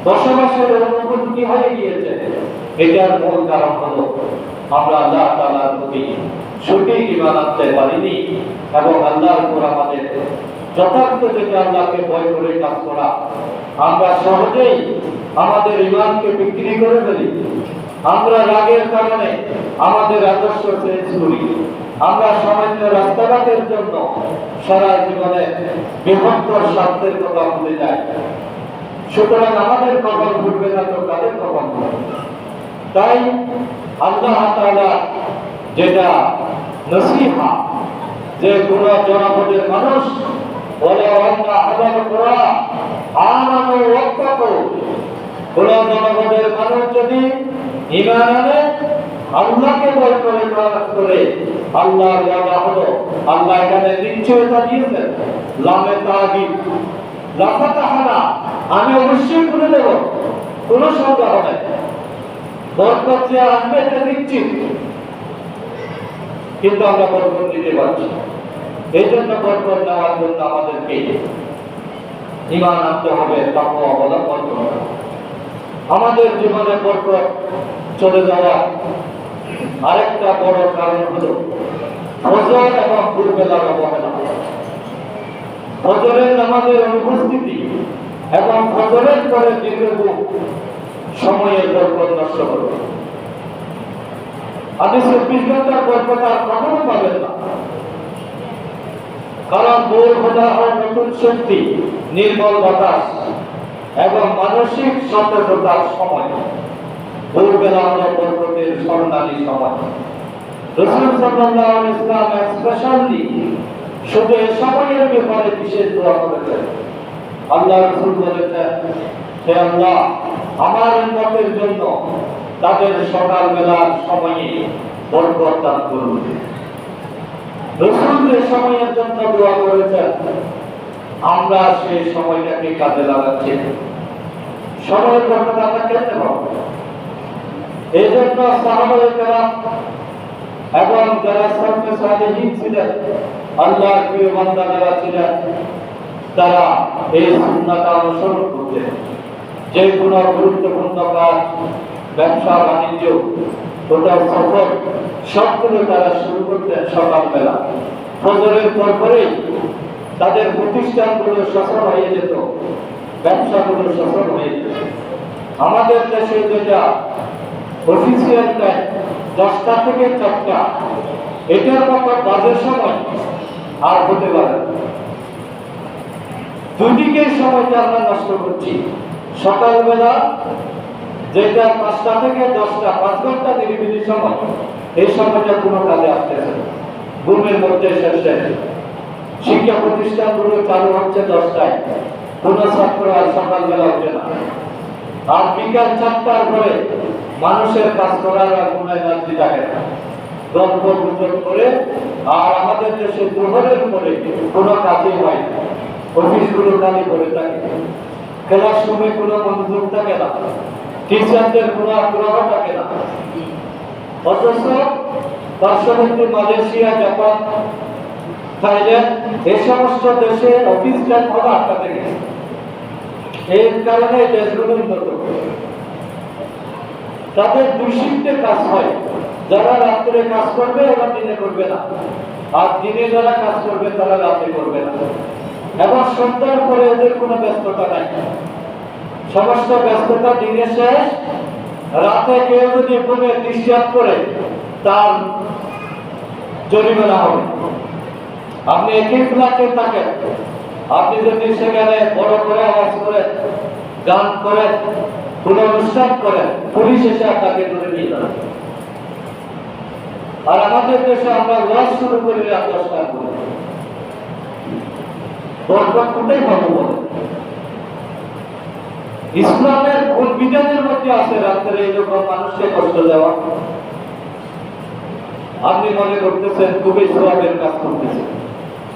Speaker 1: বসবাসের অনুভূতি হয়ে গিয়েছে। এটার মূল কারণ হলো আমরা আল্লাহ তাআলার প্রতি সঠিক ঈমান আনতে পারিনি, এবং আল্লাহর উপর আমাদের যথার্থ যেটা আল্লাহকে ভয় করে কাজ করা, আমরা সহজেই আমাদের ঈমানকে বিক্রি করে ফেলি। আমরা রাগের কারণে আমাদের আদর্শ চেঞ্জ করি। আমরা সামান্য রাস্তাঘাটের জন্য সারা জীবনে বৃহত্তর স্বার্থের কথা ভুলে যাই। সুতরাং আমাদের কপাল ঘুরবে না তো কাদের কপাল ঘুরবে? তাই আল্লাহ তাআলা যেটা নসিহা, যে কোন জনপদের মানুষ বলে আল্লাহ আদাব করা আমানু ওয়াত্তাকু, কোন জনপদের মানুষ যদি ঈমান আনে, আল্লাহকে ভয় করে ইবাদত করে, আল্লাহর ওয়াদা হলো, আল্লাহ এখানে নিশ্চয়তা দিয়েছেন, লামে তাগীদ, লাফাতাহানা, আমি অবশ্যই খুলে দেব, কোনো সন্দেহ নেই, বরকত যে আসবে এটা নিশ্চিত। কিন্তু আমরা বরকত দিতে পারছি, এই জন্য বরকত নেওয়ার জন্য আমাদেরকে ঈমান আনতে হবে, তাকওয়া অবলম্বন করতে হবে। আমাদের জীবনে বরকত চলে যাওয়া আরেকটা বড় কারণ হলো ফজর এবং ভোরবেলার অবহেলা। ফজরের নামাজের অনুপস্থিতি এবং ফজরের পরে দীর্ঘ সময়ের বরকত নষ্ট করবে। আপনি 24 ঘন্টার বরকত আর কখনো পাবেন না, কারণ ভোর হওয়া হয় নতুন শক্তি, নির্মল বাতাস এবং মানসিক সতেজতার সময়। ভোরবেলা হলো বরকতের স্বর্ণালী সময়। রাসূল সাল্লাল্লাহু আলাইহি ওয়াসাল্লাম স্পেশালি শুধু এই সময়ের ব্যাপারে বিশেষ দোয়া করেছেন। আল্লাহ রাসূল বলেছেন, হে আল্লাহ, আমার উম্মতের জন্য তাদের সকালবেলার সময়ে বরকত দান করুন। রাসূল এই সময়ের জন্য দোয়া করেছেন, আমরা সেই সময়টাকে কাজে লাগাচ্ছি। সময়ের বরকত আমরা কেমনে পাবো? এই জন্য সাহাবায়ে কেরাম এবং যারা সালফে সালেহীন ছিলেন, আল্লাহর প্রিয় বান্দা যারা ছিলেন, তারা এই সুন্নাত অনুসরণ করতেন। যে কোনো গুরুত্বপূর্ণ কাজ, ব্যবসা বাণিজ্য, কোথাও সফর, সবগুলো তারা শুরু করতেন সকালবেলা। ফজরের পরেই তাদের প্রতিষ্ঠানগুলো সফল হয়ে যেত, ব্যবসাগুলো সফল হয়ে যেত। আমাদের দেশে যেটা অফিসিয়াল টাইম 10টা থেকে 4টা, এটার মতো বাজে সময় আর হতে পারে না। দুদিকের সময়টা আমরা নষ্ট করছি। সকালবেলা যেটা 5টা থেকে 10টা, 5 ঘন্টা নিরিবিলি সময়, এই সময়টা কোনো কাজে আসতেছে না, ঘুমের মধ্যে শেষে। শিক্ষা প্রতিষ্ঠানগুলো চালু হচ্ছে 10টায়, কোনো ছাত্র আর সকালবেলা ওঠে না। আর বিকাল 4টার পরে মানুষের কাজ করার আর কোনো এনার্জি থাকে না, গল্প গুজব করে। আর আমাদের দেশে দুপুরের পরে কোনো কাজই হয় না, অফিসগুলো খালি করে থাকে, ক্লাসরুমে কোনো মনোযোগ থাকে না, টিচারদের কোনো আগ্রহ থাকে না। অথচ পার্শ্ববর্তী মালয়েশিয়া, জাপান, থাইল্যান্ড, এই সমস্ত দেশে অফিস টাইম হলো 8টা থেকে। এর কারণে দেশগুলো উন্নত, তাদের 2 শিফটে কাজ হয়। যারা রাত্রে কাজ করবে ওরা দিনে করবে না, আর দিনে যারা কাজ করবে তারা রাতে করবে না। এবং সন্ধ্যার পরে ওদের কোনো ব্যস্ততা নাই, সমস্ত ব্যস্ততা দিনে শেষ। রাতে কেউ যদি ঘুমে ডিস্টার্ব করে, তার জরিমানা হবে। আপনি একই ফ্ল্যাটে থাকেন, আপনি যদি সেখানে বড় করে আওয়াজ করে, গান করে, কোনো অনুষ্ঠান করে, পুলিশ এসে আপনাকে ধরে নিয়ে যাবে। আর আমাদের দেশে আমরা ওয়াজ শুরু করি রাত 10টার পরে, বরকত কোথায় পাবো বলে? ইসলামের কোন বিধানের মধ্যে আছে রাত্রে এইরকম মানুষকে কষ্ট দেওয়া? আপনি মনে করতেছেন খুবই সওয়াবের কাজ করতেছেন,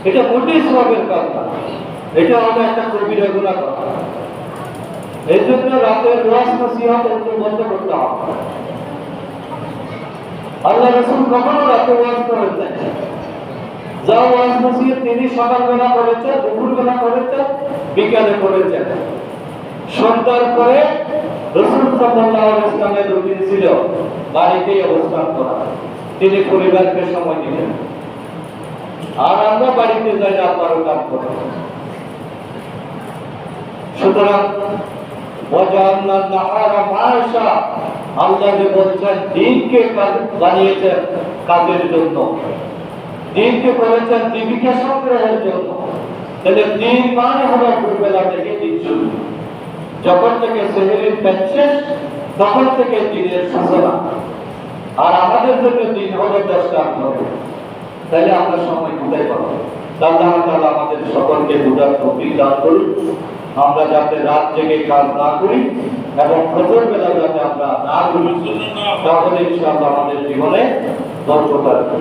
Speaker 1: এটা মোটেই সওয়াবের কাজ না, এটা হলো একটা কবিরা গুনাহ করা। এই জন্য রাতের ওয়াজ নসিহত বন্ধ করতে হবে। আল্লাহ রাসূল কখনো রাতে ওয়াজ করেছেন? যা ওয়াজ নসিহত তিনি সকালবেলা করেছেন, দুপুরবেলা করেছেন, বিকালে করেছেন। সন্ধ্যার পরে রাসূল সাল্লাল্লাহু আলাইহি ওয়াসাল্লামের রুটিন ছিল বাড়িতেই অবস্থান করা, তিনি পরিবারকে সময় দিতেন। আর আমরা বাড়িতে যাই রাত 12টার পরে। সুতরাং ওয়াজআলনান নাহারা মাআশা, আল্লাহ যে বলছেন দিনকে বানিয়েছেন কাজের জন্য, দিনকে করেছেন জীবিকা সংগ্রহের জন্য। তাহলে দিন মানে হলো ভোরবেলা থেকে দিন শুরু, যখন থেকে সেহরির পেট শেষ তখন থেকে দিনের সূচনা। আমাদের জন্য দিন হলো 10টা হবে, তাহলে আমরা সময় কোথায় পাবো? আল্লাহ তাআলা আমাদের সকলকে বুঝার তৌফিক দান করুন, আমরা যাতে রাত জেগে কাজ না করি এবং ফজর বেলা যাতে আমরা না করি, তাহলে ইনশাআল্লাহ আমাদের জীবনে বরকত আসবে।